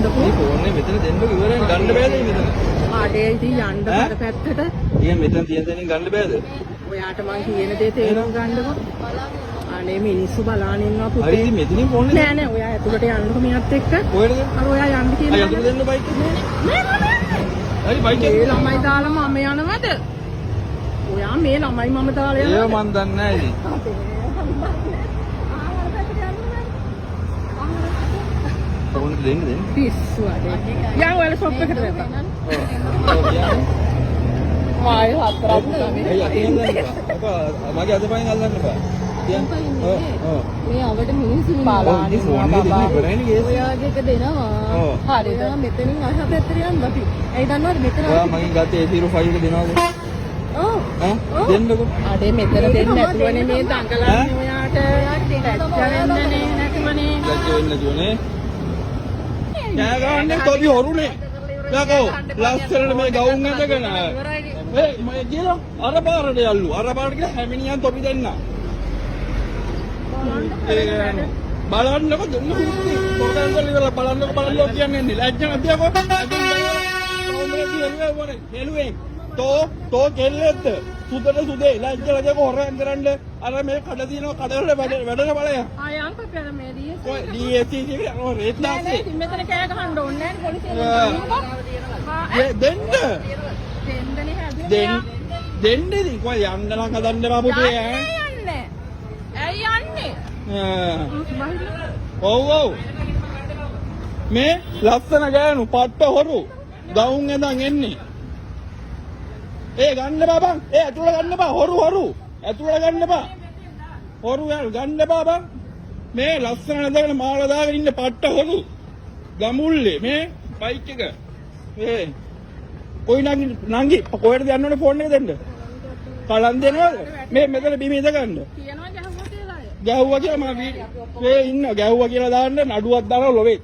යන්නකෝ. මේ ෆෝන් එක මෙතන දෙන්නකෝ ඉවරයි ගන්න බෑද මෙතන? ආඩේ ඉතින් යන්න බර පැත්තට. ඊය මෙතන තියෙන දෙනින් ගන්න බෑද? ඔයාට මං කියන දේ තේරුම් ගන්නකෝ. අනේ මිනිස්සු බලන් ඉන්නවා පුතේ. හරි ඉතින් මෙතනින් ෆෝන් එක නෑ නෑ ඔයා ඇතුළට යන්නකෝ මියත් එක්ක. කොහෙද? අර ඔයා යන්න කියන. අය අතුරු දෙන්න බයික් එක. හරි බයික් එක. මේ ළමයි දාලා මම යනවද? ඔයා මේ ළමයි මම දාලා යනවද? ඒව මන් දන්නේ නෑ ඉතින්. ෆෝන් එක දෙන්න. පිස්සු අඩේ. යන් ඔයාලා ෂොප් එකට දැම්මා. ඔව්. මායි හතරක් තමයි. ඇයි අතින් ගන්න එපා. මගේ අතපයින් අල්ලන්න එපා. කියන්න. ඔව්. මේ අවට මිනිස්සු බලන්න ෆෝන් එක දෙන්න ඉවරයිනේ ගේස්. ඔයාගේ එක දෙනවා. හරිද? මෙතනින් අහ පැත්තට යන්න අපි. ඇයි දන්නවද මෙතන? ඔයා මගෙන් ගත්තේ A05 එක දෙනවද? ඔව්. ඈ දෙන්නකෝ. අඩේ මෙතන දෙන්න නැතුවනේ මේ දඟලන්නේ ඔයාට. දැක්කරන්නේ නැතුවනේ. ලැජ්ජ වෙන්න නැතුවනේ. කෑ ගහන්නේ තොපි හොරුනේ. යකෝ ලස්සනට මේ ගවුම් ඇඳගෙන. ඒ මම කියලා අර පාරට යල්ලු. අර පාරට ගිහලා හැමිනියන් තොපි දෙන්න. බලන්නකො දුන්න හුස්නේ. පොඩක් වල බලන්නකො කියන්නේ ලැජ්ජ නැතිවකෝ. හෙළුවෙන් තෝ කෙල්ලෙද්ද සුදට සුදේ ලැජ්ජ ලජක හොරෙන් කරන්න අර මේ කඩ තියෙනවා කඩවල වැඩන බලය ආයන් පපියර මේ ඩීඑස් ඔය ඩීඑස් කියන්නේ අර රේත් දාස්සේ මෙතන කෑ ගහන්න ඕනේ නැහැ පොලිසියෙන් දෙන්න දෙන්නනේ හැදුවා දෙන්න ඉතින් කොයි යන්න නම් හදන්න බබුටේ ඈ යන්නේ ඇයි යන්නේ ඔව් මේ ලස්සන ගෑනු පට්ට හොරු ගවුම් ඇඳන් එන්නේ ඒ ගන්න බබන් ඒ ඇතුළ ගන්න බා හොරු ඇතුළ ගන්න බා හොරු ගන්න බබන් මේ ලස්සන නැදගෙන මාල දාගෙන ඉන්න පට්ට හොරු ගමුල්ලේ මේ බයික් එක ඒ කොයි නංගි කොහෙටද යන්න ඕනේ ෆෝන් එක දෙන්න කලන් දෙනවද මේ මෙතන බිම ඉඳ ගන්න කියනවා ගැහුවා කියලා මම මේ ඉන්න ගැහුවා කියලා දාන්න නඩුවක් දානවා ලොවේ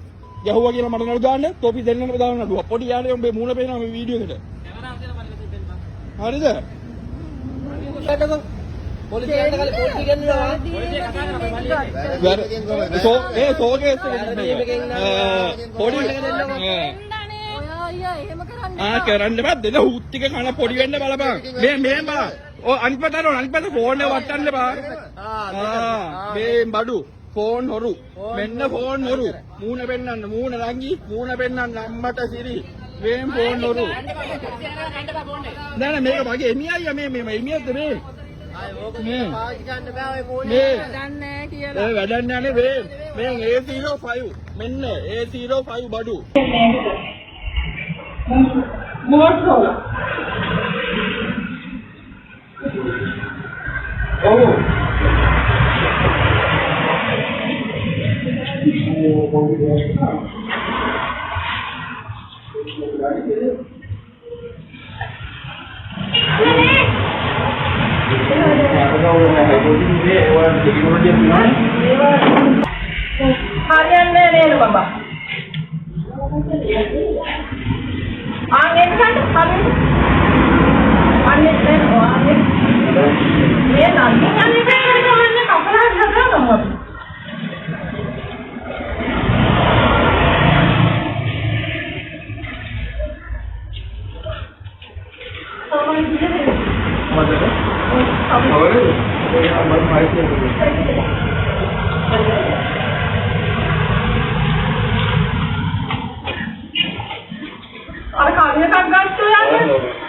ගැහුවා කියලා මට නඩු දාන්න තොපි දෙන්නම දාන්න නඩුවක් පොඩි යාළුවෝ මේ මූණ පේනවා මේ වීඩියෝ එකට හරිද? පොලිසියට කලින් පොලිසිය ගෙන්නවා. ඒ සෝකේස් පොඩි කරන්න බෑ දෙන හුත් ටික කන පොඩි වෙන්න බලපන්. මේ බලන්න. ඔය අනිත් පැත්ත ෆෝන් එක වටන්න බා. මේ බඩු ෆෝන් හොරු. මෙන්න ෆෝන් හොරු. මූණ පෙන්නන්න මූණ රංගි මූණ පෙන්නන්න අම්මට සිරි. මේ ෆෝන් හොරු. නෑ මේක මගේ එමියයි මේ එමියද මේ. මේ පාවිච්චි කරන්න බෑ ඔය ෆෝන් එක. වැඩක් නෑ කියලා. ඒ වැඩක් නෑනේ මේ A05 මෙන්න A05 බඩු. මොකක්ද? ඔව්. හරියන්නේ නේද බබා? ආන්නේ කන්න හරියට. අන්නේ නේද ආන්නේ. මේ නම් යන්නේ නේද කපලා හදනවා. අර කාර්යයක් ගන්න යන්නේ